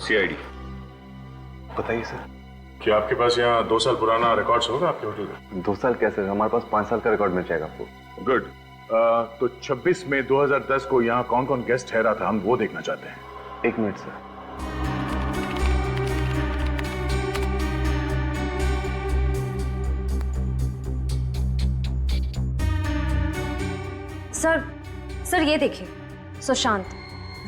CID. बताइए sir. क्या आपके पास यहाँ 2 साल पुराना रिकॉर्ड्स होगा आपके होटल का? 2 साल कैसे? हमारे पास 5 साल का रिकॉर्ड मिल जाएगा आपको। गुड। तो 26 मई 2010 को यहाँ कौन कौन गेस्ट ठहरा था, हम वो देखना चाहते हैं। 1 मिनट सर। सर ये देखिए, सुशांत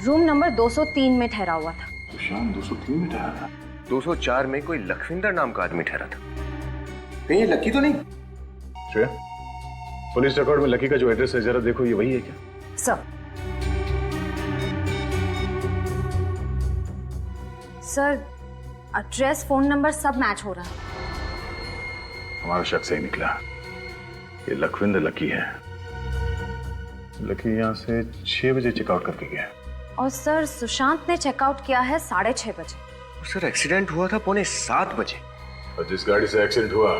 रूम नंबर 203 में ठहरा हुआ था। सुशांत 203 में ठहरा था? 204 में कोई लखविंदर नाम का आदमी ठहरा था। कहीं ये लकी तो नहीं? श्रेया, पुलिस रिकॉर्ड में लकी का जो एड्रेस है जरा देखो, ये वही है क्या? सर एड्रेस, फोन नंबर सब मैच हो रहा है। हमारा शक सही निकला, ये लखविंदर लकी है। लकी यहाँ से 6 बजे चेकआउट करके गया। और सर सुशांत ने चेकआउट किया है 6:30 बजे। सर एक्सीडेंट हुआ था 6:45 बजे। और जिस गाड़ी से एक्सीडेंट हुआ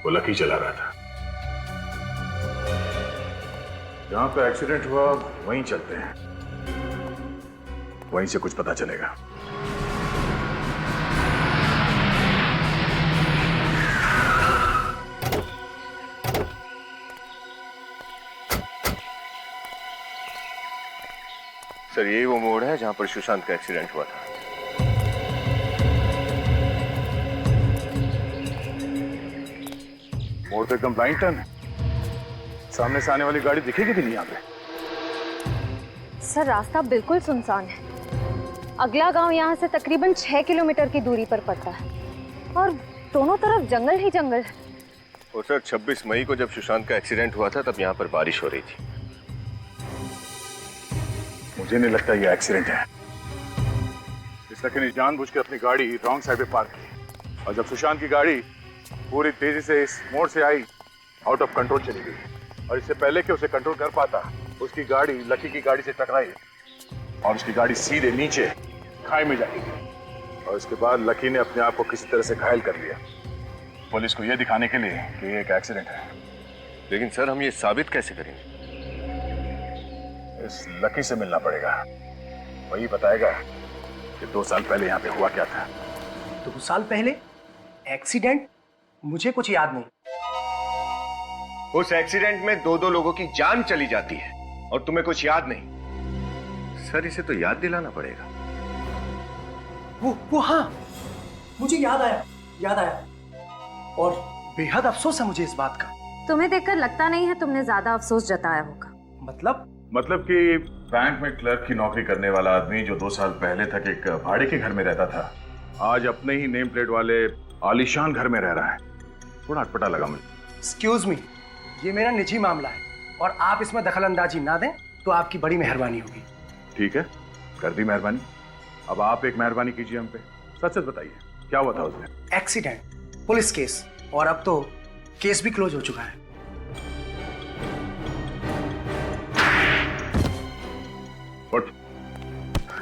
वो लकी चला रहा था। जहां पे एक्सीडेंट हुआ वहीं चलते हैं, वहीं से कुछ पता चलेगा। सर यही वो मोड़ है जहां पर सुशांत का एक्सीडेंट हुआ था। मोड़ तो एकदम ब्लाइंड टर्न है, सामने से आने वाली गाड़ी दिखेगी भी नहीं यहाँ पे। सर रास्ता बिल्कुल सुनसान है। अगला गांव यहाँ से तकरीबन 6 किलोमीटर की दूरी पर पड़ता है और दोनों तरफ जंगल ही जंगल है। और सर 26 मई को जब सुशांत का एक्सीडेंट हुआ था तब यहाँ पर बारिश हो रही थी। मुझे नहीं लगता ये एक्सीडेंट है। इस लकी ने जानबूझ के अपनी गाड़ी रॉन्ग साइड पे पार्क की और जब सुशांत की गाड़ी पूरी तेजी से इस मोड़ से आई, आउट ऑफ कंट्रोल चली गई और इससे पहले कि उसे कंट्रोल कर पाता, उसकी गाड़ी लकी की गाड़ी से टकराई और उसकी गाड़ी सीधे नीचे खाई में जाती गई। और उसके बाद लकी ने अपने आप को किसी तरह से घायल कर लिया, पुलिस को यह दिखाने के लिए कि ये एक एक्सीडेंट है। लेकिन सर हम ये साबित कैसे करेंगे? इस लकी से मिलना पड़ेगा, वही बताएगा कि 2 साल पहले यहाँ पे हुआ क्या था। 2 साल पहले एक्सीडेंट? मुझे कुछ याद नहीं। उस एक्सीडेंट में 2 लोगों की जान चली जाती है और तुम्हें कुछ याद नहीं। सर इसे तो याद दिलाना पड़ेगा। वो हाँ, मुझे याद आया और बेहद अफसोस है मुझे इस बात का। तुम्हें देखकर लगता नहीं है तुमने ज्यादा अफसोस जताया होगा। मतलब कि बैंक में क्लर्क की नौकरी करने वाला आदमी जो 2 साल पहले तक एक भाड़े के घर में रहता था, आज अपने ही नेम प्लेट वाले आलीशान घर में रह रहा है। थोड़ा अटपटा लगा मुझे। एक्सक्यूज मी, ये मेरा निजी मामला है और आप इसमें दखल अंदाजी ना दें तो आपकी बड़ी मेहरबानी होगी। ठीक है, कर दी मेहरबानी। अब आप एक मेहरबानी कीजिए हम पे, सच सच बताइए क्या हुआ था उस दिन? एक्सीडेंट, पुलिस केस और अब तो केस भी क्लोज हो चुका है।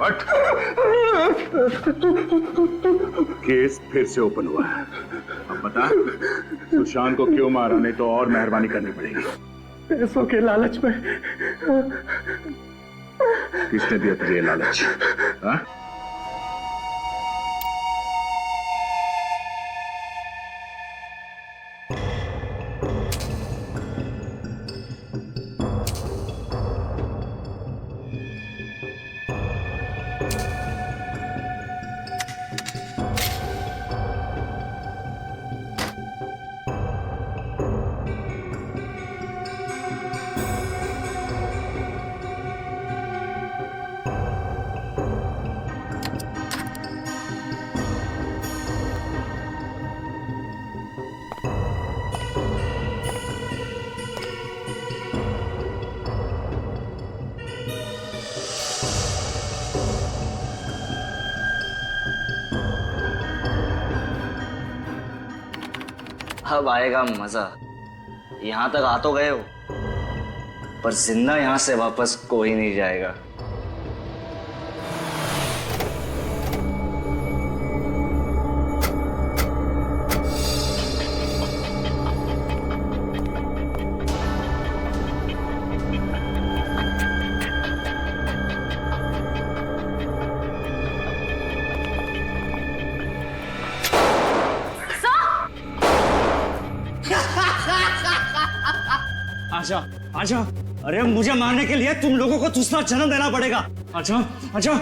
What? केस फिर से ओपन हुआ है। अब बता सुशांत को क्यों मारा, नहीं तो और मेहरबानी करनी पड़ेगी। पैसों के लालच में। किसने दिया तुझे ये लालच? हाँ? अब आएगा मजा। यहाँ तक आ तो गए हो, पर जिंदा यहाँ से वापस कोई नहीं जाएगा। आजा आजा। अरे मुझे मारने के लिए तुम लोगों को दूसरा जन्म देना पड़ेगा। आजा आजा।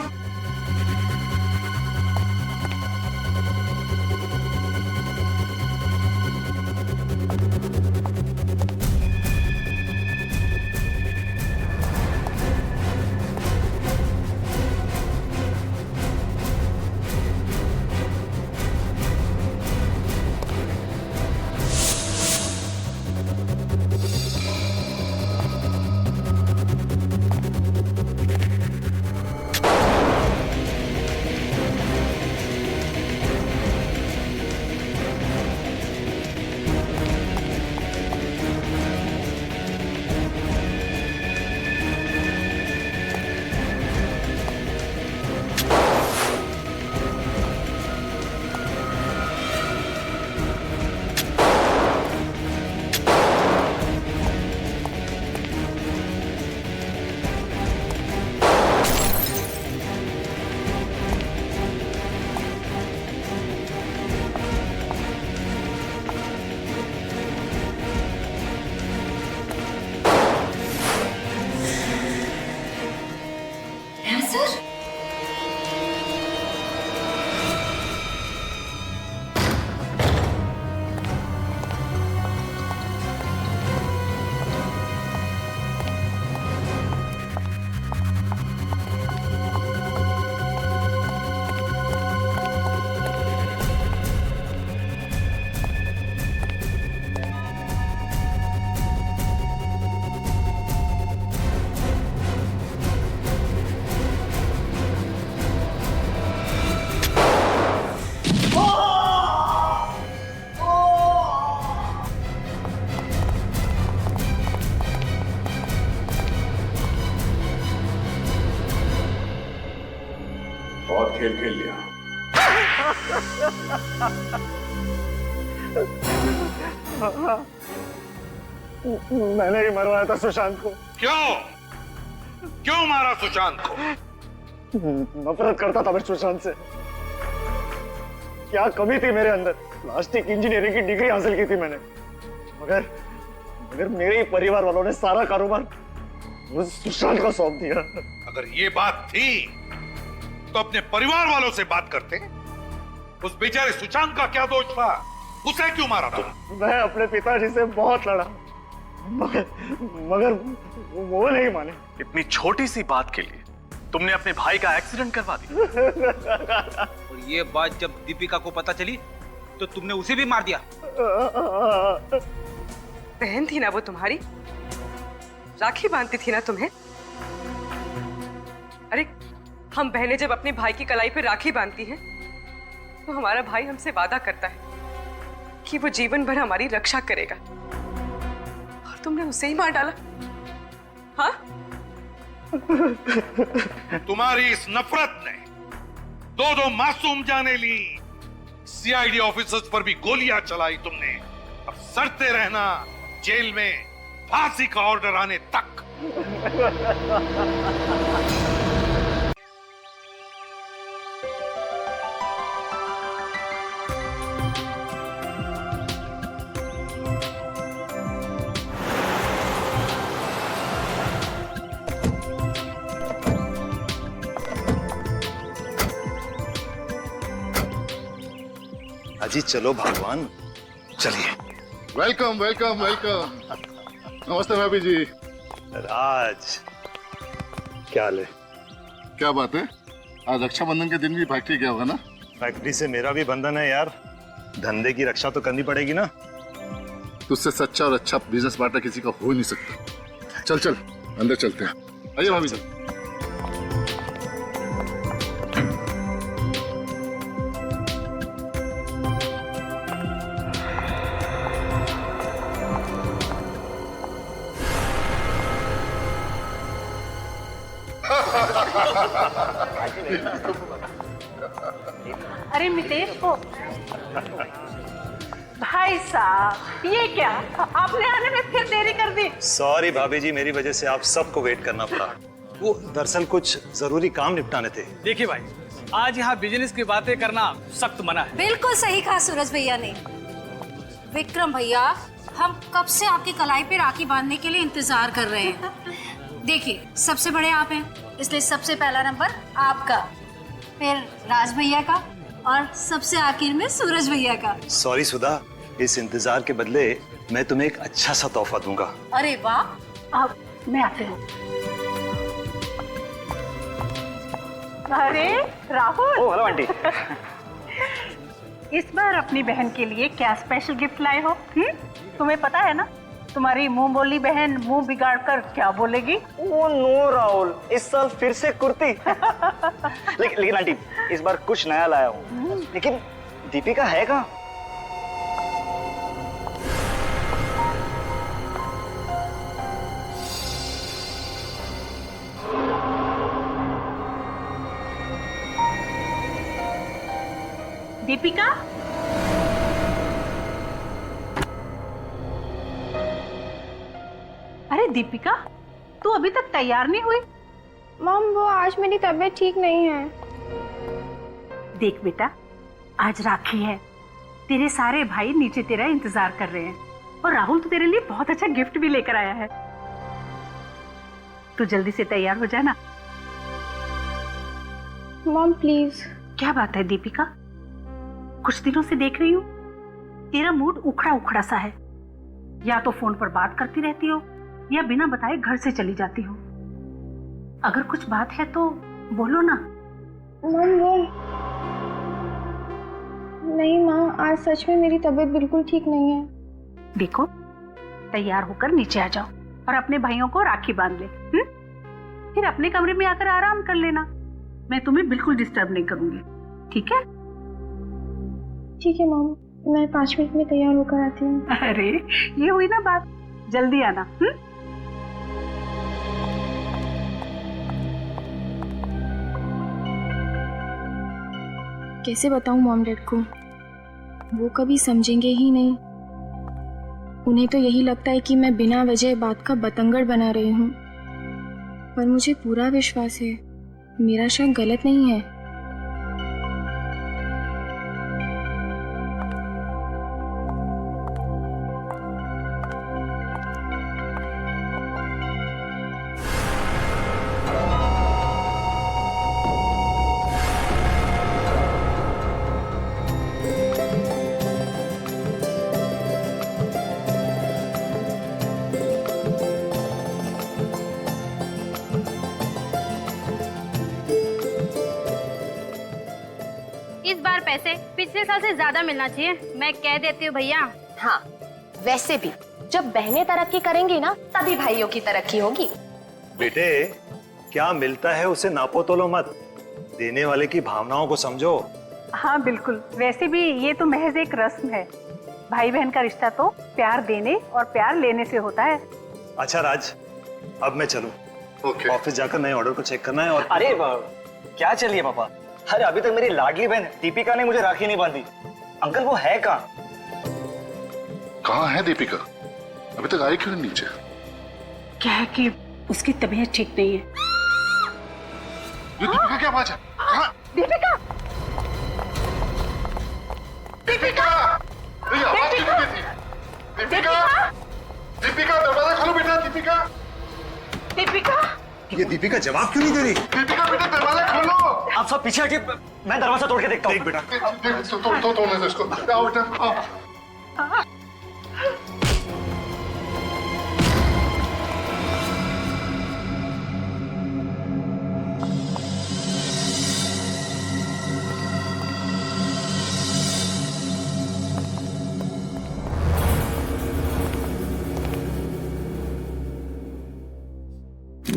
बहुत खेल खेल लिया। मैंने ही मरवाया था सुशांत को। क्यों क्यों मारा सुशांत को? नफरत करता था मैं सुशांत से। क्या कमी थी मेरे अंदर? प्लास्टिक इंजीनियरिंग की डिग्री हासिल की थी मैंने, मगर मगर मेरे ही परिवार वालों ने सारा कारोबार उस सुशांत को सौंप दिया। अगर ये बात थी तो अपने परिवार वालों से बात करते। उस बेचारे सुशांत का क्या दोष था? उसे क्यों मारा था? मैं अपने पिताजी से बहुत लड़ा, मगर वो नहीं माने। इतनी छोटी सी बात के लिए तुमने अपने भाई का एक्सीडेंट करवा दिया। और ये बात जब दीपिका को पता चली तो तुमने उसे भी मार दिया। बहन थी ना वो तुम्हारी, राखी बांधती थी ना तुम्हें। अरे हम बहनें जब अपने भाई की कलाई पे राखी बांधती हैं तो हमारा भाई हमसे वादा करता है कि वो जीवन भर हमारी रक्षा करेगा, और तुमने उसे ही मार डाला। हाँ, तुम्हारी इस नफरत ने दो मासूम जाने ली। सीआईडी ऑफिसर्स पर भी गोलियां चलाई तुमने। अब सड़ते रहना जेल में फांसी का ऑर्डर आने तक। अजी चलो भगवान, चलिए। Welcome welcome welcome. नमस्ते भाभी जी। राज, क्या हाल है? क्या बात है, आज रक्षाबंधन के दिन भी फैक्ट्री गया होगा ना? फैक्ट्री से मेरा भी बंधन है यार, धंधे की रक्षा तो करनी पड़ेगी ना। तुझसे सच्चा और अच्छा बिजनेस पार्टनर किसी का हो नहीं सकता। चल चल अंदर चलते हैं। आइए भाभी जी। अरे मितेश को भाई साहब, ये क्या आपने आने में फिर देरी कर दी? सॉरी भाभी जी, मेरी वजह से आप सबको वेट करना पड़ा। वो दरअसल कुछ जरूरी काम निपटाने थे। देखिए भाई, आज यहाँ बिजनेस की बातें करना सख्त मना है। बिल्कुल सही कहा सूरज भैया ने। विक्रम भैया, हम कब से आपकी कलाई पे राखी बांधने के लिए इंतजार कर रहे हैं। देखिए, सबसे बड़े आप हैं, इसलिए सबसे पहला नंबर आपका, फिर राज भैया का और सबसे आखिर में सूरज भैया का। सॉरी सुधा, इस इंतजार के बदले मैं तुम्हें एक अच्छा सा तोहफा दूंगा। अरे वाह, अब मैं आती हूँ। अरे राहुल, ओ हेलो आंटी। इस बार अपनी बहन के लिए क्या स्पेशल गिफ्ट लाए हो? तुम्हें पता है ना, तुम्हारी मुंह बोली बहन मुंह बिगाड़ कर क्या बोलेगी? ओ नो राहुल, इस साल फिर से कुर्ती। लेकिन आंटी, इस बार कुछ नया लाया हूँ। लेकिन दीपिका है कहाँ? दीपिका, अरे दीपिका, तू अभी तक तैयार नहीं हुई? मॉम, वो आज मेरी तबीयत ठीक नहीं है। देख बेटा, आज राखी है, तेरे सारे भाई नीचे तेरा इंतजार कर रहे हैं और राहुल तो तेरे लिए बहुत अच्छा गिफ्ट भी लेकर आया है। तू जल्दी से तैयार हो जाना। Mom please. क्या बात है दीपिका, कुछ दिनों से देख रही हूँ तेरा मूड उखड़ा उखड़ा सा है। या तो फोन पर बात करती रहती हो या बिना बताए घर से चली जाती हो। अगर कुछ बात है तो बोलो ना। मॉम वो नहीं माँ, आज सच में मेरी तबीयत बिल्कुल ठीक नहीं है। देखो, तैयार होकर नीचे आ जाओ और अपने भाइयों को राखी बांध ले। फिर अपने कमरे में आकर आराम कर लेना। मैं तुम्हें बिल्कुल डिस्टर्ब नहीं करूंगी, ठीक है? ठीक है मॉम, मैं 5 मिनट में तैयार होकर आती हूँ। अरे ये हुई ना बात, जल्दी आना। कैसे बताऊं मॉम डैड को, वो कभी समझेंगे ही नहीं। उन्हें तो यही लगता है कि मैं बिना वजह बात का बतंगड़ बना रही हूँ, पर मुझे पूरा विश्वास है मेरा शक गलत नहीं है। इस बार पैसे पिछले साल से ज्यादा मिलना चाहिए, मैं कह देती हूँ भैया। हाँ, वैसे भी जब बहनें तरक्की करेंगी ना, तभी भाइयों की तरक्की होगी। बेटे, क्या मिलता है उसे नापो तोलो मत, देने वाले की भावनाओं को समझो। हाँ बिल्कुल, वैसे भी ये तो महज एक रस्म है। भाई बहन का रिश्ता तो प्यार देने और प्यार लेने से होता है। अच्छा राज, अब मैं चलूं। ऑफिस जाकर नए ऑर्डर को चेक करना है। और अरे क्या चलिए पापा, अरे अभी तक मेरी लाडली बहन दीपिका ने मुझे राखी नहीं बांधी। अंकल वो है कहाँ? कहाँ है दीपिका? अभी तक आई क्यों नहीं नीचे? क्या है कि उसकी तबीयत ठीक नहीं है। ये दीपिका क्या आवाज है? कहाँ? दीपिका! दीपिका! ये आवाज क्यों नहीं थी? दीपिका! दीपिका दरवाजा खोलो बेटा। दीपिका! दीपिका! ये दीपिका जवाब क्यों नहीं दे रही? दीपिका बेटा दरवाजा खोलो। आप सब पीछे हटिए, मैं दरवाजा तोड़ के देखता हूँ। देख बेटा, तोड़ने दो इसको। आओ बेटा, आओ।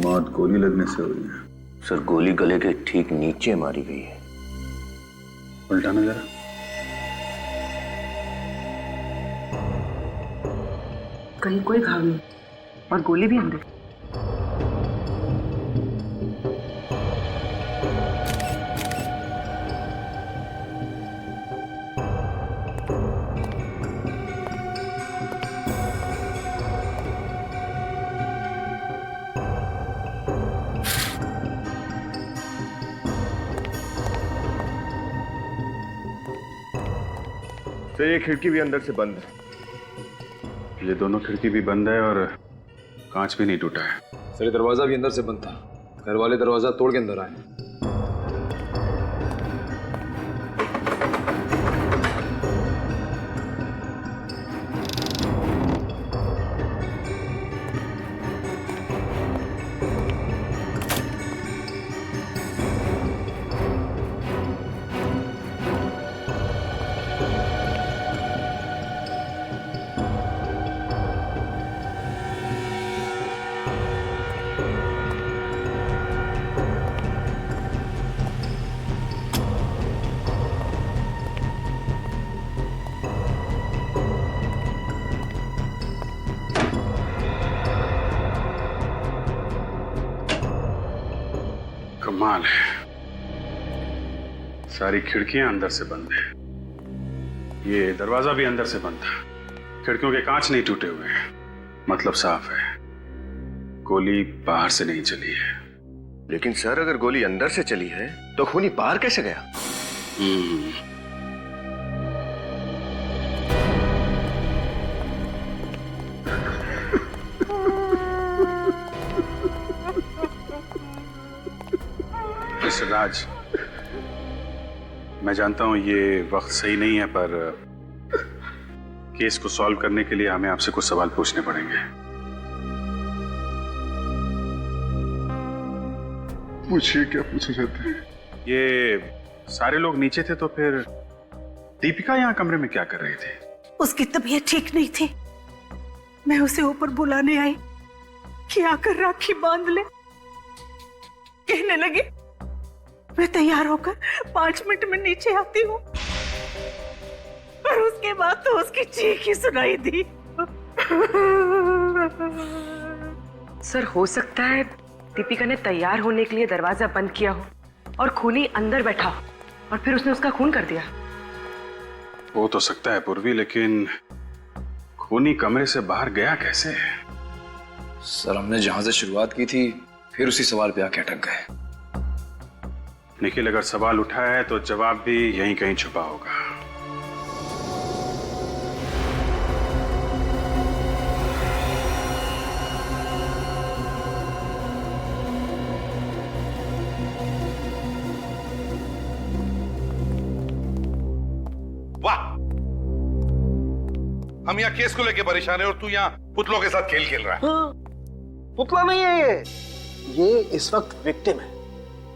मौत गोली लगने से हुई है। सर, गोली गले के ठीक नीचे मारी गई है। उल्टाना जरा। कहीं कोई घाव नहीं और गोली भी अंदर। तो ये खिड़की भी अंदर से बंद है। ये दोनों खिड़की भी बंद है और कांच भी नहीं टूटा है। सर ये दरवाजा भी अंदर से बंद था, घर वाले दरवाजा तोड़ के अंदर आए। कमाल है, सारी खिड़कियां अंदर से बंद है। ये दरवाजा भी अंदर से बंद था, खिड़कियों के कांच नहीं टूटे हुए हैं, मतलब साफ है, गोली बाहर से नहीं चली है। लेकिन सर अगर गोली अंदर से चली है तो खूनी बाहर कैसे गया? मिस्टर राज, मैं जानता हूं ये वक्त सही नहीं है, पर केस को सॉल्व करने के लिए हमें आपसे कुछ सवाल पूछने पड़ेंगे। पूछिए, क्या पूछना चाहते हैं? ये सारे लोग नीचे थे तो फिर दीपिका यहाँ कमरे में क्या कर रही थी? उसकी तबीयत ठीक नहीं थी, मैं उसे ऊपर बुलाने आई कि आकर राखी बांध ले। कहने लगी मैं तैयार होकर 5 मिनट में नीचे आती हूँ, पर उसके बाद तो उसकी चीख ही सुनाई दी। सर हो सकता है दीपिका ने तैयार होने के लिए दरवाजा बंद किया हो और खूनी अंदर बैठा हो और फिर उसने उसका खून कर दिया। हो तो सकता है पूर्वी, लेकिन खूनी कमरे से बाहर गया कैसे? सर हमने जहां से शुरुआत की थी फिर उसी सवाल पे आके अटक गए। निखिल, अगर सवाल उठा है तो जवाब भी यहीं कहीं छुपा होगा। वाह, हम यहाँ केस को लेके परेशान है और तू यहाँ पुतलों के साथ खेल खेल रहा है। पुतला नहीं है ये इस वक्त विक्टिम है,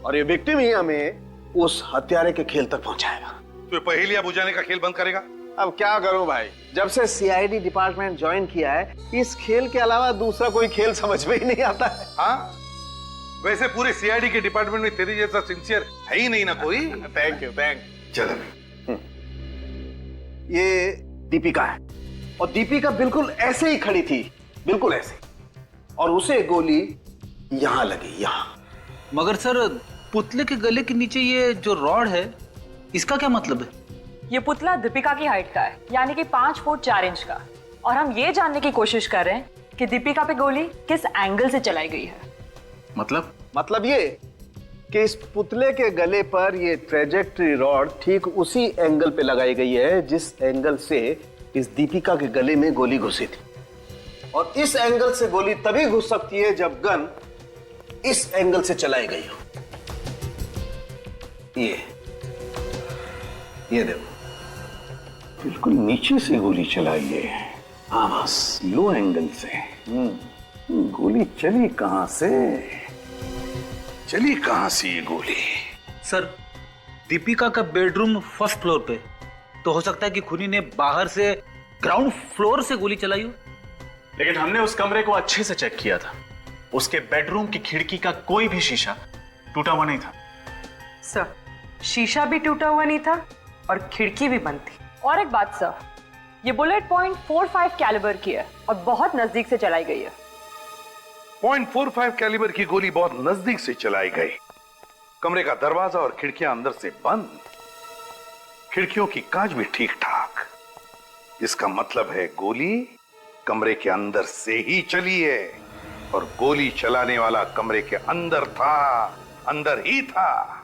और ये विक्टिम ही हमें उस हत्यारे के खेल तक पहुंचाएगा। तू पहेलियां बुझाने का खेल बंद करेगा? अब क्या करूं भाई, जब से सीआईडी डिपार्टमेंट ज्वाइन किया है इस खेल के अलावा दूसरा कोई खेल समझ में ही नहीं आता है। हाँ, वैसे पूरे सीआईडी के डिपार्टमेंट में तेरे जैसा सिंसियर है ही नहीं ना कोई। Thank you. चलो, ये दीपिका है, और दीपिका बिल्कुल ऐसे ही खड़ी थी, बिल्कुल ऐसे, और उसे गोली यहां लगी, यहां। मगर सर पुतले के गले के नीचे ये जो रॉड है, इसका क्या मतलब है? ये पुतला दीपिका की हाइट का है, यानी कि 5 फुट 4 इंच का, और हम ये जानने की कोशिश कर रहे हैं कि दीपिका पे गोली किस एंगल से चलाई गई है। मतलब ये कि इस पुतले के गले पर ये ट्रेजेक्टरी रॉड ठीक उसी एंगल पे लगाई गई है जिस एंगल से इस दीपिका के गले में गोली घुसी थी, और इस एंगल से गोली तभी घुस सकती है जब गन इस एंगल से चलाई गई हो। ये देखो, बिल्कुल नीचे से गोली चलाई है। हाँ बस, लो एंगल से। गोली चली कहां से ये गोली? सर दीपिका का बेडरूम फर्स्ट फ्लोर पे, तो हो सकता है कि खूनी ने बाहर से ग्राउंड फ्लोर से गोली चलाई हो। लेकिन हमने उस कमरे को अच्छे से चेक किया था, उसके बेडरूम की खिड़की का कोई भी शीशा टूटा हुआ नहीं था। सर शीशा भी टूटा हुआ नहीं था और खिड़की भी बंद थी। और एक बात सर, ये बुलेट .45 कैलिबर की है और बहुत नजदीक से चलाई गई है। .45 कैलिबर की गोली बहुत नजदीक से चलाई गई। कमरे का दरवाजा और खिड़कियां अंदर से बंद, खिड़कियों की कांच भी ठीक ठाक। इसका मतलब है गोली कमरे के अंदर से ही चली है, और गोली चलाने वाला कमरे के अंदर था, अंदर ही था।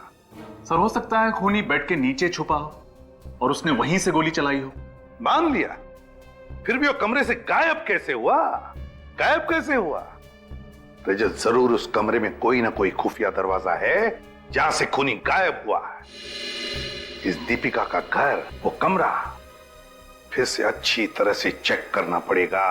सर हो सकता है खूनी बेड के नीचे छुपा हो और उसने वहीं से गोली चलाई हो। मान लिया, फिर भी वो कमरे से गायब कैसे हुआ? गायब कैसे हुआ? रजत, जरूर उस कमरे में कोई ना कोई खुफिया दरवाजा है जहां से खूनी गायब हुआ है। इस दीपिका का घर, वो कमरा फिर से अच्छी तरह से चेक करना पड़ेगा।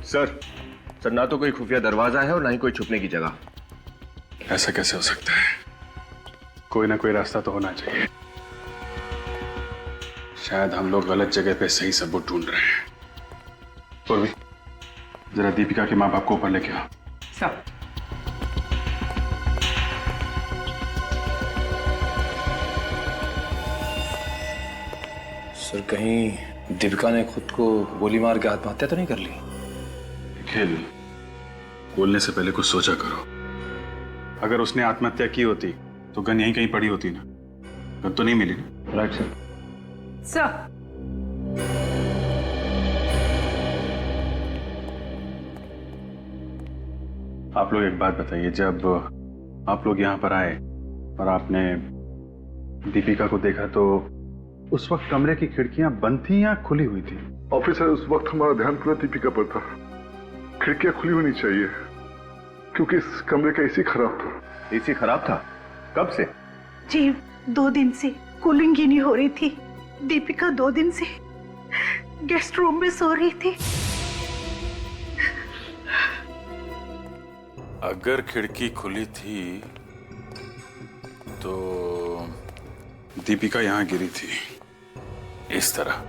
सर, ना तो कोई खुफिया दरवाजा है और ना ही कोई छुपने की जगह। ऐसा कैसे हो सकता है? कोई ना कोई रास्ता तो होना चाहिए। शायद हम लोग गलत जगह पे सही सबूत ढूंढ रहे हैं। पूर्वी, जरा दीपिका के माँ बाप को ऊपर लेके आओ। सब सर, कहीं दीपिका ने खुद को गोली मार के आत्महत्या तो नहीं कर ली? खेल, बोलने से पहले कुछ सोचा करो। अगर उसने आत्महत्या की होती तो गन यहीं कहीं पड़ी होती ना। गन तो नहीं मिली ना? Right sir. सर, आप लोग एक बात बताइए, जब आप लोग यहाँ पर आए और आपने दीपिका को देखा तो उस वक्त कमरे की खिड़कियां बंद थी या खुली हुई थी? ऑफिसर, उस वक्त हमारा ध्यान पूरा दीपिका पर था। खिड़कियां खुली होनी चाहिए क्योंकि इस कमरे का एसी खराब था। एसी खराब था? कब से? जी, 2 दिन से कूलिंग ही नहीं हो रही थी। दीपिका 2 दिन से गेस्ट रूम में सो रही थी। अगर खिड़की खुली थी तो दीपिका यहां गिरी थी इस तरह।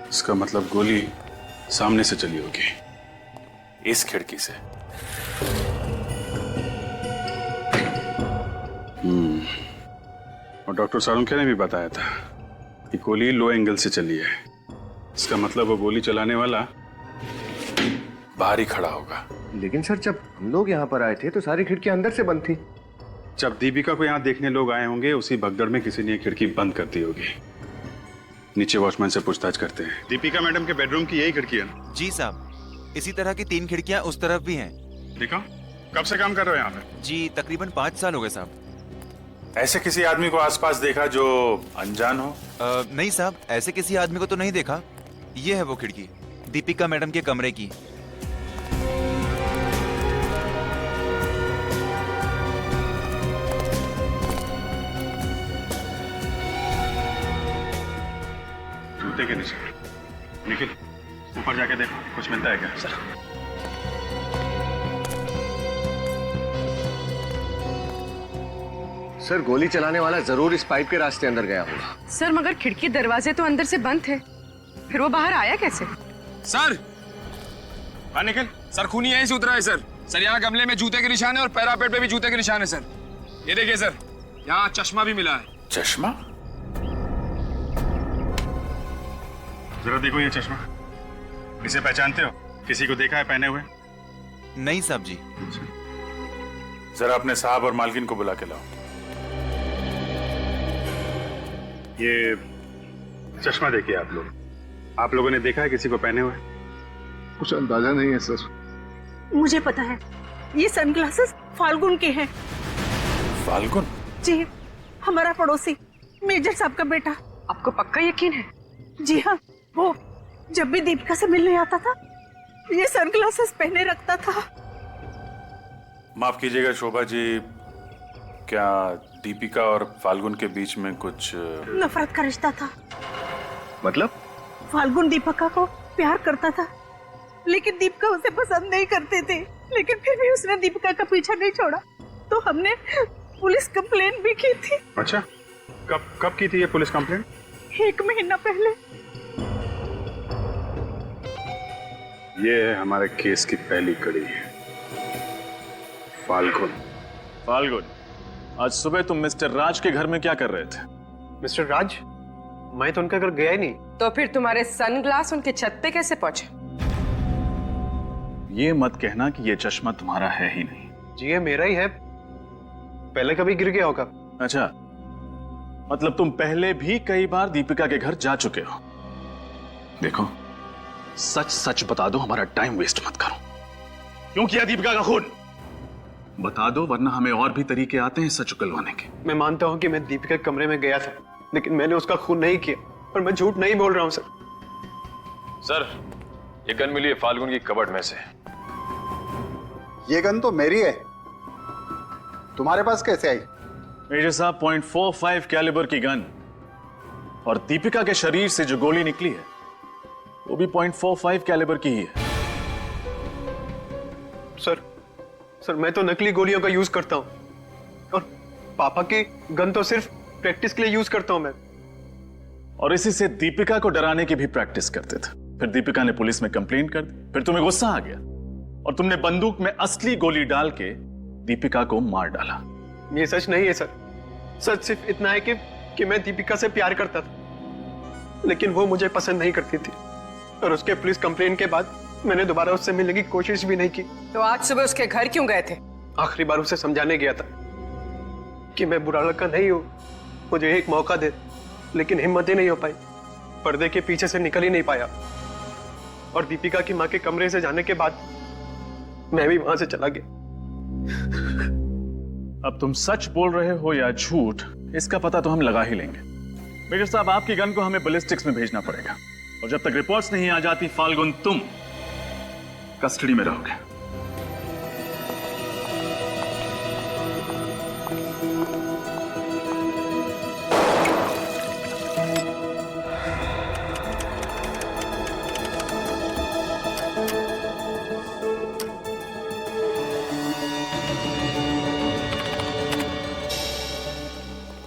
इसका मतलब गोली सामने से चली होगी, इस खिड़की से। और डॉक्टर सारुंखे ने भी बताया था कि गोली लो एंगल से चली है। इसका मतलब वो गोली चलाने वाला बाहर ही खड़ा होगा। लेकिन सर, जब हम लोग यहाँ पर आए थे तो सारी खिड़कियां अंदर से बंद थी। जब दीपिका को यहाँ देखने लोग आए होंगे, उसी भगदड़ में किसी ने खिड़की बंद कर दी होगी। नीचे वॉचमैन से पूछताछ करते हैं। दीपिका मैडम के बेडरूम की यही खिड़की है ना? जी साहब, इसी तरह की 3 खिड़कियां उस तरफ भी हैं। देखो, कब से काम कर रहे हो यहाँ पे? जी, तकरीबन 5 साल हो गए साहब। ऐसे किसी आदमी को आसपास देखा जो अनजान हो? नहीं साहब, ऐसे किसी आदमी को तो नहीं देखा। ये है वो खिड़की, दीपिका मैडम के कमरे की। जूते के निशान। निखिल, ऊपर जाके देखो, कुछ मिलता है क्या? सर, गोली चलाने वाला जरूर इस पाइप के रास्ते अंदर गया होगा। सर, मगर खिड़की दरवाजे तो अंदर से बंद थे, फिर वो बाहर आया कैसे? सर, हाँ निखिल, सर खूनी यहीं से उतरा है सर। सर, यहाँ गमले में जूते के निशान है और पैरापेट पे भी जूते के निशान है सर। ये देखिए सर, यहाँ चश्मा भी मिला है। चश्मा? जरा देखो ये चश्मा। इसे पहचानते हो? किसी को देखा है पहने हुए? नहीं साहब जी। जरा अपने साहब और मालकिन को बुला के लाओ। ये चश्मा देखिए आप लोग। आप लोगों ने देखा है किसी को पहने हुए? कुछ अंदाजा नहीं है सर। मुझे पता है, ये सनग्लासेस फाल्गुन के हैं। फाल्गुन? जी, हमारा पड़ोसी मेजर साहब का बेटा। आपको पक्का यकीन है? जी हाँ, वो जब भी दीपिका से मिलने आता था ये सनग्लासेस पहने रखता था। माफ कीजिएगा शोभा जी, क्या दीपिका और फाल्गुन के बीच में कुछ नफरत का रिश्ता था? मतलब? फाल्गुन दीपिका को प्यार करता था, लेकिन दीपिका उसे पसंद नहीं करते थे। लेकिन फिर भी उसने दीपिका का पीछा नहीं छोड़ा, तो हमने पुलिस कंप्लेंट भी की थी। अच्छा, कब की थी ये पुलिस कंप्लेंट? 1 महीना पहले। ये है हमारे केस की पहली कड़ी। फाल्गुन। फाल्गुन, आज सुबह तुम मिस्टर राज के घर में क्या कर रहे थे? मिस्टर राज? मैं तो उनके घर गया ही नहीं। तो फिर तुम्हारे सनग्लास उनके छत पे कैसे पहुंचे? ये मत कहना कि ये चश्मा तुम्हारा है ही नहीं। जी ये मेरा ही है, पहले कभी गिर गया होगा। अच्छा, मतलब तुम पहले भी कई बार दीपिका के घर जा चुके हो। देखो, सच सच बता दो, हमारा टाइम वेस्ट मत करो। क्यों किया दीपिका का खून? बता दो, वरना हमें और भी तरीके आते हैं सच उगलवाने के। मैं मानता हूँ कि मैं दीपिका के कमरे में गया था, लेकिन मैंने उसका खून नहीं किया, और मैं झूठ नहीं बोल रहा हूँ सर। सर, ये गन मिली है फाल्गुन की कबर्ड में से। ये गन तो मेरी है, तुम्हारे पास कैसे आई? मेजर साहब, .45 कैलिबर की गन और दीपिका के शरीर से जो गोली निकली है वो भी .45 कैलिबर की ही है। सर मैं तो नकली गोलियों का यूज करता हूँ, और पापा की गन तो सिर्फ प्रैक्टिस के लिए यूज करता हूँ मैं। और इसी से दीपिका को डराने की भी प्रैक्टिस करते थे। फिर दीपिका ने पुलिस में कंप्लेंट कर दी, फिर तुम्हें गुस्सा आ गया और तुमने बंदूक में असली गोली डाल के दीपिका को मार डाला। ये सच नहीं है सर। सच सिर्फ इतना है कि मैं दीपिका से प्यार करता था, लेकिन वो मुझे पसंद नहीं करती थी, और उसके पुलिस कंप्लेंट के बाद मैंने दोबारा उससे मिलने की कोशिश भी नहीं की। तो आज सुबह उसके घर क्यों गए थे? आखिरी बार उसे समझाने गया था कि मैं बुरा लड़का नहीं हूं, मुझे एक मौका दे, लेकिन हिम्मत ही नहीं हो पाई। पर्दे के पीछे से निकल ही नहीं पाया, और दीपिका की मां के कमरे से जाने के बाद मैं भी वहां से चला गया। अब तुम सच बोल रहे हो या झूठ, इसका पता तो हम लगा ही लेंगे। मेजर साहब, आपकी गन को हमें बैलिस्टिक्स में भेजना पड़ेगा, और जब तक रिपोर्ट्स नहीं आ जाती फाल्गुन, तुम कस्टडी में रहोगे।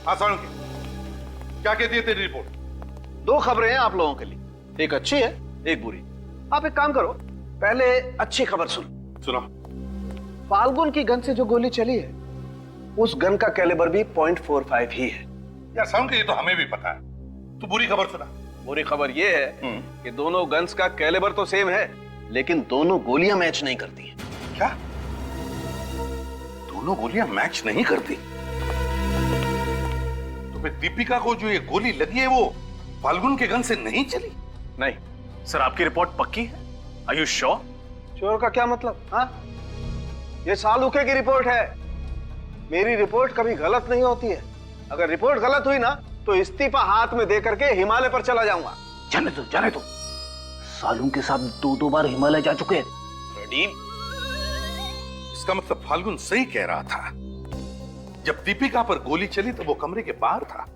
आसान क्या कहती है तेरी रिपोर्ट? दो खबरें हैं आप लोगों के लिए, एक अच्छी है एक बुरी। आप एक काम करो, पहले अच्छी खबर सुनो। फाल्गुन की गन से जो गोली चली है, उस गन का कैलिबर भी .45 ही है। यार साउंड, ये तो हमें भी पता है, तो बुरी खबर सुना। बुरी खबर ये है कि दोनों गन्स का कैलिबर तो सेम है, लेकिन दोनों गोलियां मैच नहीं करती हैं। क्या? दोनों गोलियां मैच नहीं करती? तो फिर दीपिका को जो ये गोली लगी है वो फाल्गुन के गन से नहीं चली? नहीं सर, आपकी रिपोर्ट पक्की है? Are you sure? श्योर का क्या मतलब? हाँ, ये सालुके की रिपोर्ट है। मेरी रिपोर्ट कभी गलत नहीं होती है। अगर रिपोर्ट गलत हुई ना, तो इस्तीफा हाथ में दे करके हिमालय पर चला जाऊंगा। जाने दो। सालू के साथ दो बार हिमालय जा चुके हैं। प्रदीप, इसका मतलब फाल्गुन सही कह रहा था। जब दीपिका पर गोली चली तो वो कमरे के बाहर था,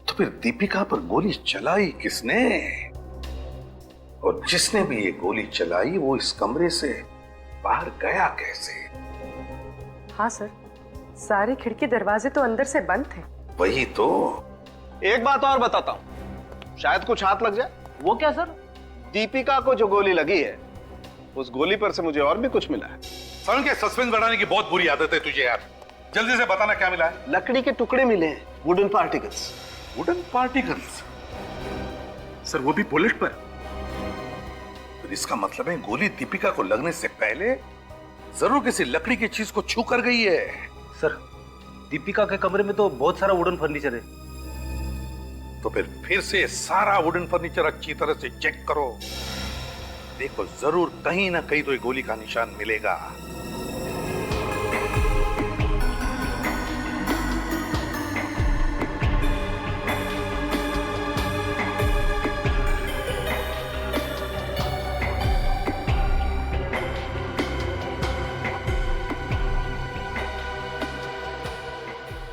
तो फिर दीपिका पर गोली चलाई किसने? और जिसने भी ये गोली चलाई वो इस कमरे से बाहर गया कैसे? हाँ सर, सारे खिड़की दरवाजे तो अंदर से बंद थे। वही तो। एक बात और बताता हूं, शायद कुछ हाथ लग जाए। वो क्या सर? दीपिका को जो गोली लगी है, उस गोली पर से मुझे और भी कुछ मिला है। समझ के सस्पेंस बढ़ाने की बहुत बुरी आदत है तुझे यार। जल्दी से बताना क्या मिला है। लकड़ी के टुकड़े मिले हैं, wooden particles. Wooden particles? Sir वो भी बुलेट पर? तो इसका मतलब है गोली दीपिका को लगने से पहले जरूर किसी लकड़ी की चीज को छू कर गई है। सर, दीपिका के कमरे में तो बहुत सारा वुडन फर्नीचर है। तो फिर से सारा वुडन फर्नीचर अच्छी तरह से चेक करो। देखो जरूर कहीं ना कहीं तो ये गोली का निशान मिलेगा।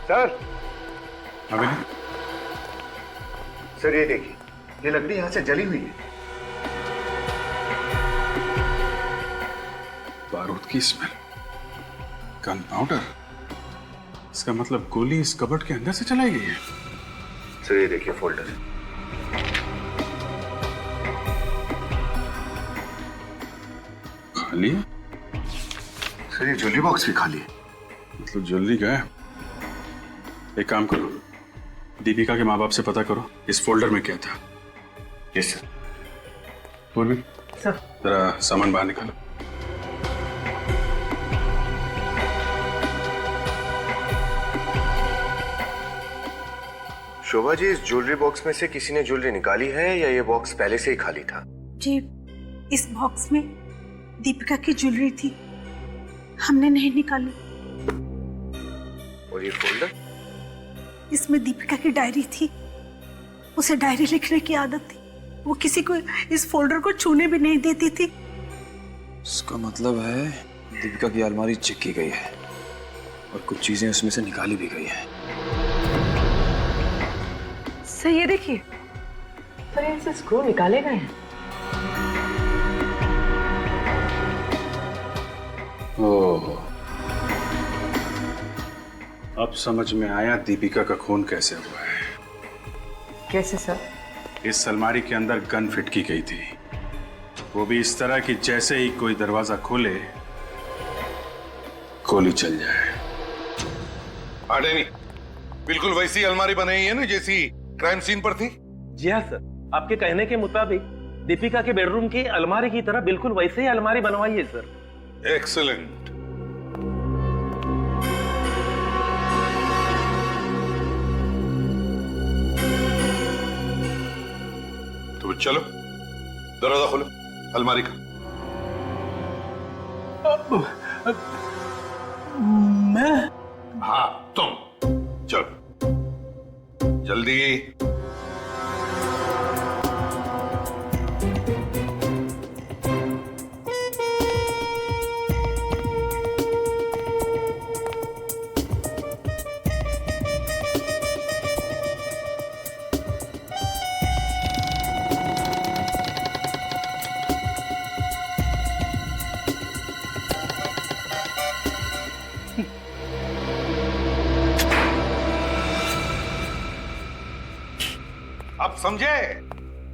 सर, सर ये देखिए, ये लकड़ी यहां से जली हुई है। बारूद की स्मेल, गन पाउडर। इसका मतलब गोली इस कबर्ड के अंदर से चलाई गई है। सर ये देखिए फोल्डर। खाली है? सर ये ज्वेलरी बॉक्स भी खाली है। मतलब ज्वेलरी गया। एक काम करो, दीपिका के माँ बाप से पता करो इस फोल्डर में क्या था। Yes sir. पूर्वी, सर। जरा सामान बाहर निकालो। शोभा जी, इस ज्वेलरी बॉक्स में से किसी ने ज्वेलरी निकाली है या ये बॉक्स पहले से ही खाली था? जी, इस बॉक्स में दीपिका की ज्वेलरी थी, हमने नहीं निकाली। और ये फोल्डर? इसमें दीपिका की डायरी थी, उसे डायरी लिखने की आदत थी, वो किसी को इस फोल्डर को छूने भी नहीं देती थी। इसका मतलब है दीपिका की अलमारी चेक की गई है और कुछ चीजें उसमें से निकाली भी गई है। सर ये देखिए, सर इनसे स्क्रू निकाले गए हैं। ओह, अब समझ में आया दीपिका का खून कैसे हुआ है। कैसे सर? इस अलमारी के अंदर गन फिट की गई थी, वो भी इस तरह कि जैसे ही कोई दरवाजा खोले गोली चल जाए। नहीं, बिल्कुल वैसी अलमारी बनाई है ना जैसी क्राइम सीन पर थी। जी हाँ सर, आपके कहने के मुताबिक दीपिका के बेडरूम की अलमारी की तरह बिल्कुल वैसे ही अलमारी बनवाई है सर। एक्सीलेंट। तो चलो दरवाजा खोलो अलमारी का। मैं? हाँ तुम, चलो जल्दी।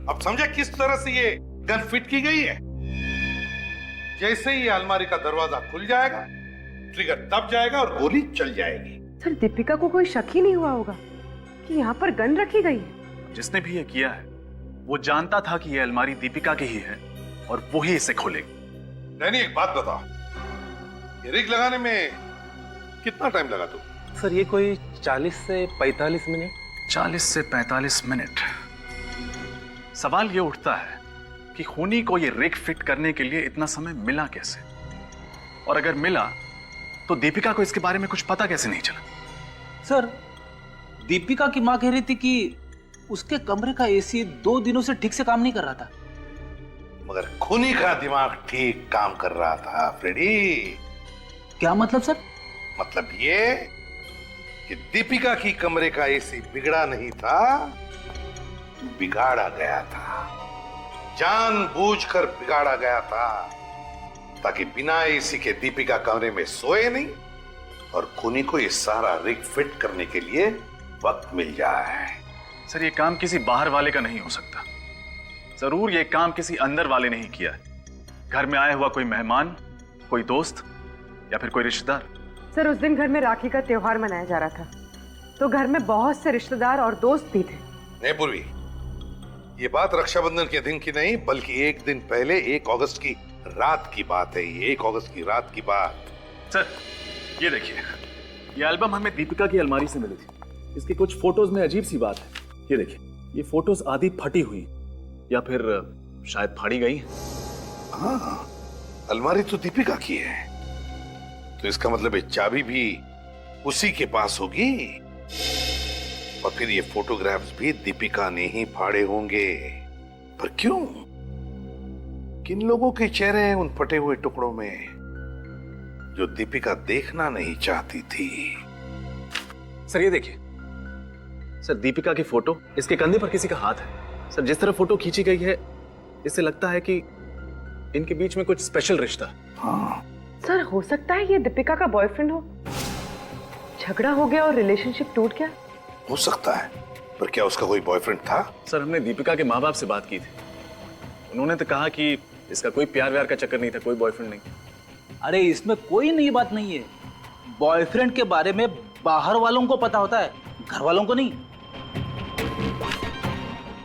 अब समझे किस तरह से ये गन फिट की गई है। जैसे ही ये अलमारी का दरवाजा खुल जाएगा, ट्रिगर दब जाएगा और गोली चल जाएगी। सर दीपिका को कोई शक ही नहीं हुआ होगा कि यहाँ पर गन रखी गई है? जिसने भी ये किया है वो जानता था कि ये अलमारी दीपिका की ही है और वो ही इसे खोलेगी। नहीं, एक बात बताओ, ये रिग लगाने में कितना टाइम लगा तू? सर ये कोई 40 से 45 मिनट। 40 से 45 मिनट। सवाल ये उठता है कि खूनी को ये रिग फिट करने के लिए इतना समय मिला कैसे, और अगर मिला तो दीपिका को इसके बारे में कुछ पता कैसे नहीं चला? सर दीपिका की मां कह रही थी कि उसके कमरे का एसी 2 दिनों से ठीक से काम नहीं कर रहा था। मगर खूनी का दिमाग ठीक काम कर रहा था फ्रेडी। क्या मतलब सर? मतलब ये कि दीपिका की कमरे का एसी बिगड़ा नहीं था, बिगाड़ा गया था, जानबूझकर बिगाड़ा गया था ताकि बिना एसी के दीपिका कमरे में सोए नहीं और खूनी को ये सारा रिग फिट करने के लिए वक्त मिल जाए। सर ये काम किसी बाहर वाले का नहीं हो सकता, जरूर ये काम किसी अंदर वाले ने ही किया है। घर में आया हुआ कोई मेहमान, कोई दोस्त या फिर कोई रिश्तेदार। सर उस दिन घर में राखी का त्योहार मनाया जा रहा था, तो घर में बहुत से रिश्तेदार और दोस्त भी थे। नहीं पूर्वी, ये बात रक्षाबंधन के दिन की नहीं बल्कि एक दिन पहले 1 अगस्त की रात की बात है। ये 1 अगस्त की रात की बात। सर ये देखिए, ये एल्बम हमें दीपिका की अलमारी से मिली थी। इसकी कुछ फोटोज में अजीब सी बात है। ये देखिए, ये फोटोज आधी फटी हुई या फिर शायद फाड़ी गई। हाँ, अलमारी तो दीपिका की है, तो इसका मतलब है चाबी भी उसी के पास होगी और फिर ये फोटोग्राफ्स भी दीपिका ने ही फाड़े होंगे। पर क्यों? किन लोगों के चेहरे हैं उन फटे हुए टुकड़ों में जो दीपिका देखना नहीं चाहती थी? सर ये देखिए, सर दीपिका की फोटो, इसके कंधे पर किसी का हाथ है। सर जिस तरह फोटो खींची गई है, इससे लगता है कि इनके बीच में कुछ स्पेशल रिश्ता। हाँ सर हो सकता है ये दीपिका का बॉयफ्रेंड हो, झगड़ा हो गया और रिलेशनशिप टूट गया। हो सकता है, पर क्या उसका कोई बॉयफ्रेंड था? सर हमने दीपिका के माँ बाप से बात की थी, उन्होंने तो कहा कि इसका कोई प्यार व्यार का चक्कर नहीं था, कोई बॉयफ्रेंड नहीं। अरे इसमें कोई नई बात नहीं है। बॉयफ्रेंड के बारे में बाहर वालों को पता होता है, घर वालों को नहीं।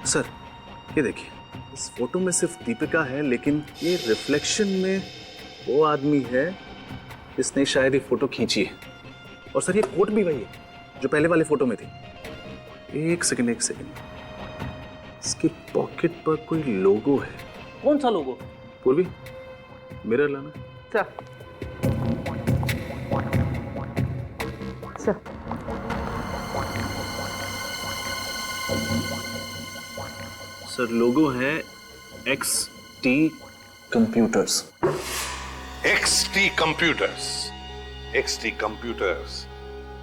सर ये देखिए, इस फोटो में सिर्फ दीपिका है, लेकिन ये रिफ्लेक्शन में वो आदमी है जिसने शायद ये फोटो खींची है। और सर ये कोट भी वही है जो पहले वाले फोटो में थी। एक सेकंड, इसके पॉकेट पर कोई लोगो है। कौन सा लोगो? पूर्वी, मिरर लाना। सर लोगो है XT कंप्यूटर्स। XT computers.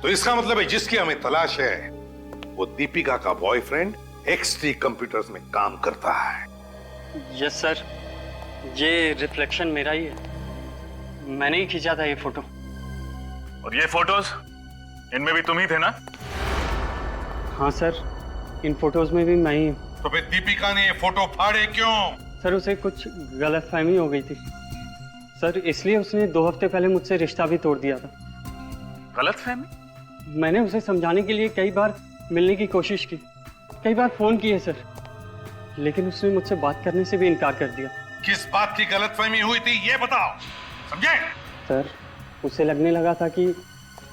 तो इसका मतलब है जिसकी हमें तलाश है वो दीपिका का बॉयफ्रेंड XT कंप्यूटर्स में काम करता है। यस सर, ये रिफ्लेक्शन मेरा ही है, मैंने ही खींचा था ये फोटो। और ये फोटोज, इनमें भी तुम ही थे ना? हाँ सर, इन फोटोज में भी मैं ही हूँ। तो फिर दीपिका ने ये फोटो फाड़े क्यों? सर उसे कुछ गलतफहमी हो गई थी सर, इसलिए उसने 2 हफ्ते पहले मुझसे रिश्ता भी तोड़ दिया था। गलतफहमी? मैंने उसे समझाने के लिए कई बार मिलने की कोशिश की, कई बार फोन किए सर, लेकिन उसने मुझसे बात करने से भी इनकार कर दिया। किस बात की गलतफहमी हुई थी ये बताओ, समझे? सर उसे लगने लगा था कि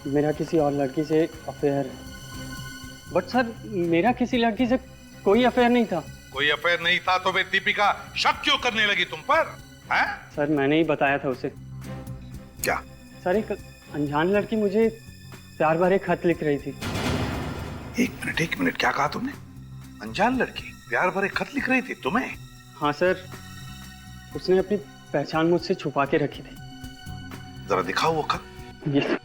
मेरा किसी और लड़की से अफेयर है, बट सर मेरा किसी लड़की से कोई अफेयर नहीं था। कोई अफेयर नहीं था तो फिर दीपिका शक क्यों करने लगी तुम पर? हैं? सर मैंने ही बताया था उसे। क्या? सर एक अनजान लड़की मुझे प्यार भरे खत लिख रही थी। एक मिनट, क्या कहा तुमने? अनजान लड़की प्यार भरे खत लिख रही थी तुम्हें? हाँ सर, उसने अपनी पहचान मुझसे छुपा के रखी थी। जरा दिखाओ वो खत। ये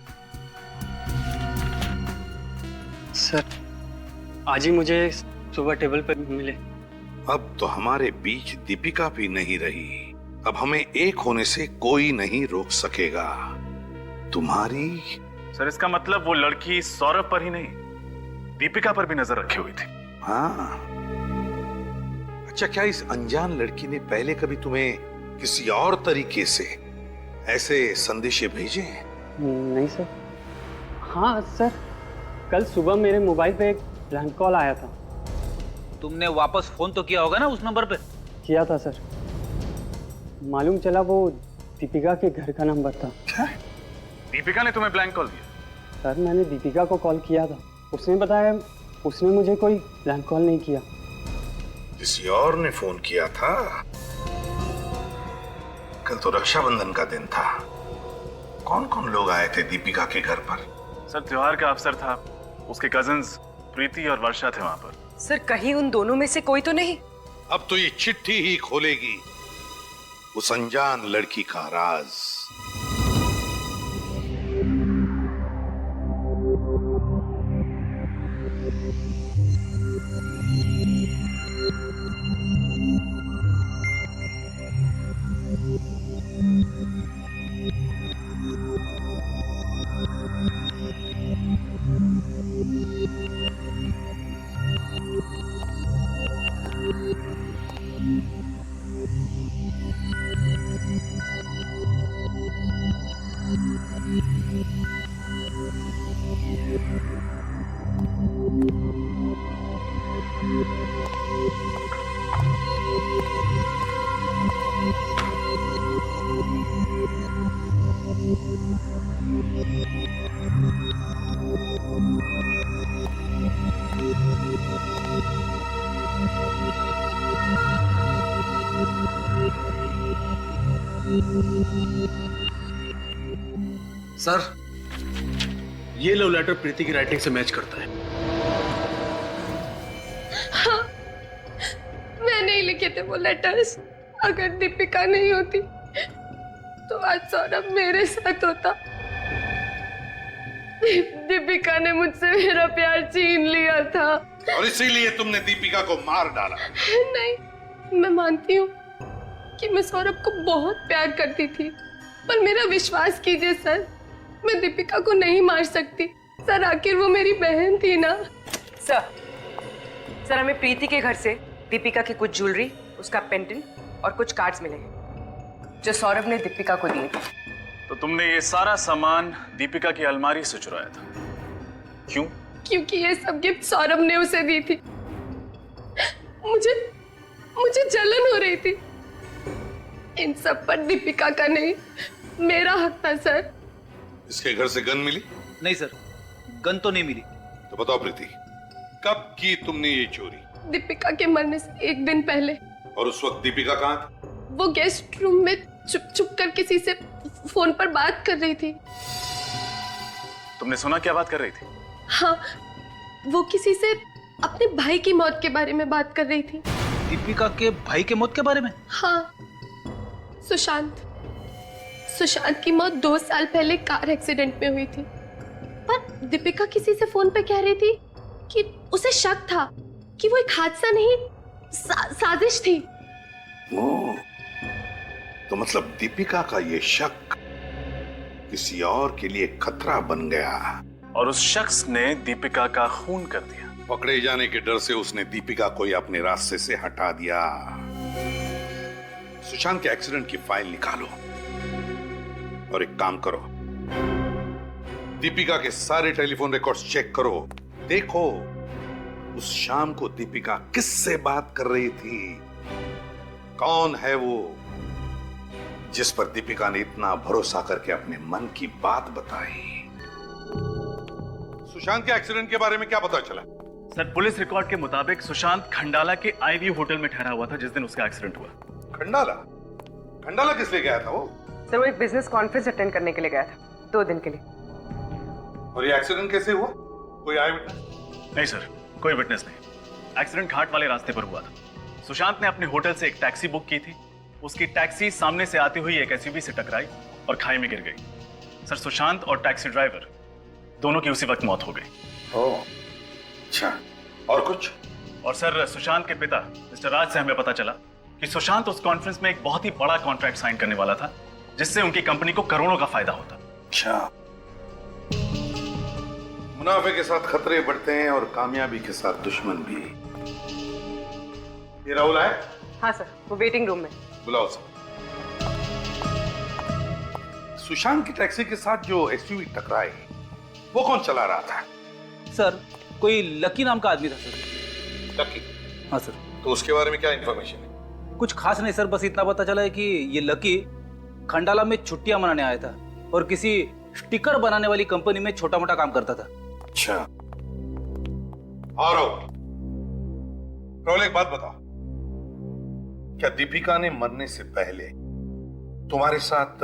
सर आज ही मुझे सुबह टेबल पर मिले। अब तो हमारे बीच दीपिका भी नहीं रही, अब हमें एक होने से कोई नहीं रोक सकेगा। तुम्हारी? सर इसका मतलब वो लड़की सौरभ पर ही नहीं, दीपिका पर भी नजर रखी हुई थी। हाँ। अच्छा, क्या इस अनजान लड़की ने पहले कभी तुम्हें किसी और तरीके से ऐसे संदेशे भेजे हैं? नहीं सर। हाँ सर, कल सुबह मेरे मोबाइल पे एक ब्लैंक कॉल आया था। तुमने वापस फोन तो किया होगा ना उस नंबर पे? किया था सर, मालूम चला वो दीपिका के घर का नंबर था। दीपिका ने तुम्हें ब्लैंक कॉल दिया? सर मैंने दीपिका को कॉल किया था, उसने बताया उसने मुझे कोई ब्लैंक कॉल नहीं किया। किसी और ने फोन किया था? कल तो रक्षाबंधन का दिन था, कौन कौन लोग आए थे दीपिका के घर पर? सर त्योहार का अवसर था, उसके कजिन्स प्रीति और वर्षा थे वहां पर। सर कहीं उन दोनों में से कोई तो नहीं? अब तो ये चिट्ठी ही खोलेगी उस अनजान लड़की का राज। सर, ये लव लेटर प्रीति की राइटिंग से मैच करता है। हाँ, मैंने ही लिखे थे वो लेटर्स। अगर दीपिका नहीं होती तो आज सौरभ मेरे साथ होता। दीपिका ने मुझसे मेरा प्यार छीन लिया था और इसीलिए तुमने दीपिका को मार डाला। नहीं, मैं मानती हूँ कि मैं सौरभ को बहुत प्यार करती थी, पर मेरा विश्वास कीजिए सर, मैं दीपिका को नहीं मार सकती। सर आखिर वो मेरी बहन थी ना। सर हमें प्रीति के घर से दीपिका की कुछ ज्वेलरी, उसका पेंडेंट और कुछ कार्ड्स मिले जो सौरभ ने दीपिका को दिए थे। तो तुमने ये सारा सामान दीपिका की अलमारी से चुराया था, क्यों? क्योंकि ये सब गिफ्ट सौरभ ने उसे दी थी। मुझे जलन हो रही थी। इन सब पर दीपिका का नहीं, मेरा हक था सर। इसके घर से गन मिली? नहीं सर, गन तो नहीं मिली। तो बताओ प्रीति, कब की तुमने ये चोरी? दीपिका के मरने से एक दिन पहले। और उस वक्त दीपिका कहाँ थी? वो गेस्ट रूम में चुप चुप कर किसी से फोन पर बात कर रही थी। तुमने सुना क्या बात कर रही थी? हाँ, वो किसी से अपने भाई की मौत के बारे में बात कर रही थी। दीपिका के भाई के मौत के बारे में? हाँ, सुशांत की मौत 2 साल पहले कार एक्सीडेंट में हुई थी। पर दीपिका किसी से फोन पे कह रही थी कि उसे शक था कि वो एक हादसा नहीं, साजिश थी। तो मतलब दीपिका का ये शक किसी और के लिए खतरा बन गया, और उस शख्स ने दीपिका का खून कर दिया। पकड़े जाने के डर से उसने दीपिका को अपने रास्ते से हटा दिया। सुशांत के एक्सीडेंट की फाइल निकालो और एक काम करो, दीपिका के सारे टेलीफोन रिकॉर्ड्स चेक करो। देखो उस शाम को दीपिका किससे बात कर रही थी, कौन है वो जिस पर दीपिका ने इतना भरोसा करके अपने मन की बात बताई। सुशांत के एक्सीडेंट के बारे में क्या पता चला? सर, पुलिस रिकॉर्ड के मुताबिक सुशांत खंडाला के आईव्यू होटल में ठहरा हुआ था जिस दिन उसका एक्सीडेंट हुआ। खंडाला किस लिए गया था वो? सर, वो एक बिजनेस कॉन्फ्रेंस अटेंड करने के लिए गया था 2 दिन के लिए। और ये एक्सीडेंट कैसे हुआ? कोई आई विटनेस? नहीं सर, कोई विटनेस नहीं। एक्सीडेंट घाट वाले रास्ते पर हुआ था। सुशांत ने अपने होटल से एक टैक्सी बुक की थी। उसकी टैक्सी सामने से आती हुई एक एसयूवी से टकराई और खाई में गिर गई। सर, सुशांत और टैक्सी ड्राइवर दोनों की उसी वक्त मौत हो गई। ओह, अच्छा, और कुछ? और सर, सुशांत के पिता मिस्टर राज से हमें पता चला कि सुशांत उस कॉन्फ्रेंस में एक बहुत ही बड़ा कॉन्ट्रैक्ट साइन करने वाला था जिससे उनकी कंपनी को करोड़ों का फायदा होता। अच्छा, मुनाफे के साथ खतरे बढ़ते हैं और कामयाबी के साथ दुश्मन भी। ये राहुल है? हाँ सर, वो वेटिंग रूम में। बुलाओ सर। सुशांत की टैक्सी के साथ जो एसयूवी टकराई वो कौन चला रहा था? सर, कोई लकी नाम का आदमी था सर। लकी? हाँ सर। तो उसके बारे में क्या इंफॉर्मेशन है? कुछ खास नहीं सर, बस इतना पता चला है कि ये लकी खंडाला में छुट्टियां मनाने आया था और किसी स्टिकर बनाने वाली कंपनी में छोटा मोटा काम करता था। अच्छा, और राहुल एक बात बताओ, क्या दीपिका ने मरने से पहले तुम्हारे साथ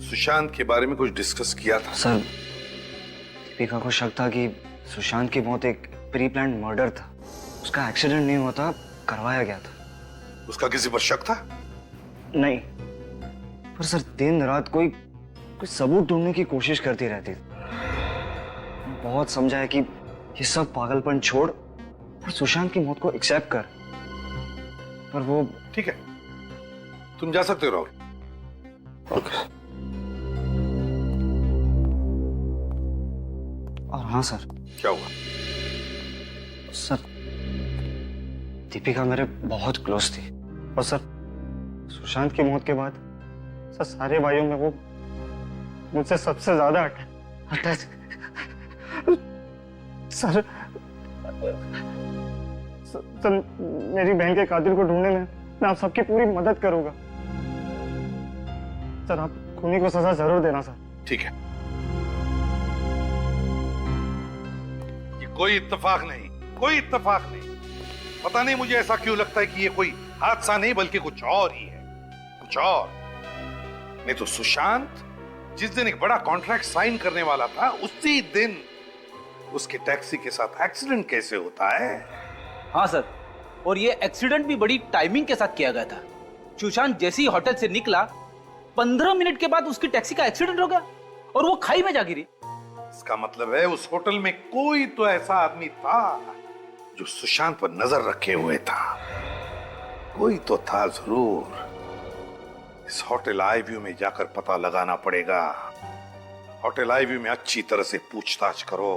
सुशांत के बारे में कुछ डिस्कस किया था? सर, दीपिका को शक था कि सुशांत की मौत एक प्री प्लान्ड मर्डर था। उसका एक्सीडेंट नहीं हुआ था, करवाया गया था। उसका किसी पर शक था? नहीं, पर सर दिन रात कोई सबूत ढूंढने की कोशिश करती रहती थी। बहुत समझाया कि ये सब पागलपन छोड़ और सुशांत की मौत को एक्सेप्ट कर, पर वो। ठीक है, तुम जा सकते हो राहुल। ओके। और हाँ सर। क्या हुआ? सर, दीपिका मेरे बहुत क्लोज थी और सर सुशांत की मौत के बाद सर सारे भाइयों में वो मुझसे सबसे ज्यादा अटैच। सर, मेरी बहन के कातिल को ढूंढने में मैं आप सबकी पूरी मदद करूंगा। सर, आप खूनी को सजा जरूर देना सर। ठीक है, ये कोई इत्तेफाक नहीं, कोई इत्तेफाक नहीं। पता नहीं मुझे ऐसा क्यों लगता है कि ये कोई हादसा नहीं बल्कि कुछ और ही है, कुछ और। नहीं तो सुशांत जिस दिन एक बड़ा कॉन्ट्रैक्ट साइन करने वाला था उसी दिन उसके टैक्सी के साथ एक्सीडेंट कैसे होता है? हाँ सर, और ये एक्सीडेंट भी बड़ी टाइमिंग के साथ किया गया था। सुशांत जैसे ही होटल से निकला 15 मिनट के बाद उसकी टैक्सी का एक्सीडेंट हो गया और वो खाई में जा गिरी। इसका मतलब है उस होटल में कोई तो ऐसा आदमी था जो सुशांत पर नजर रखे हुए था। कोई तो था जरूर। इस होटल आईव्यू में जाकर पता लगाना पड़ेगा। होटल आईव्यू में अच्छी तरह से पूछताछ करो।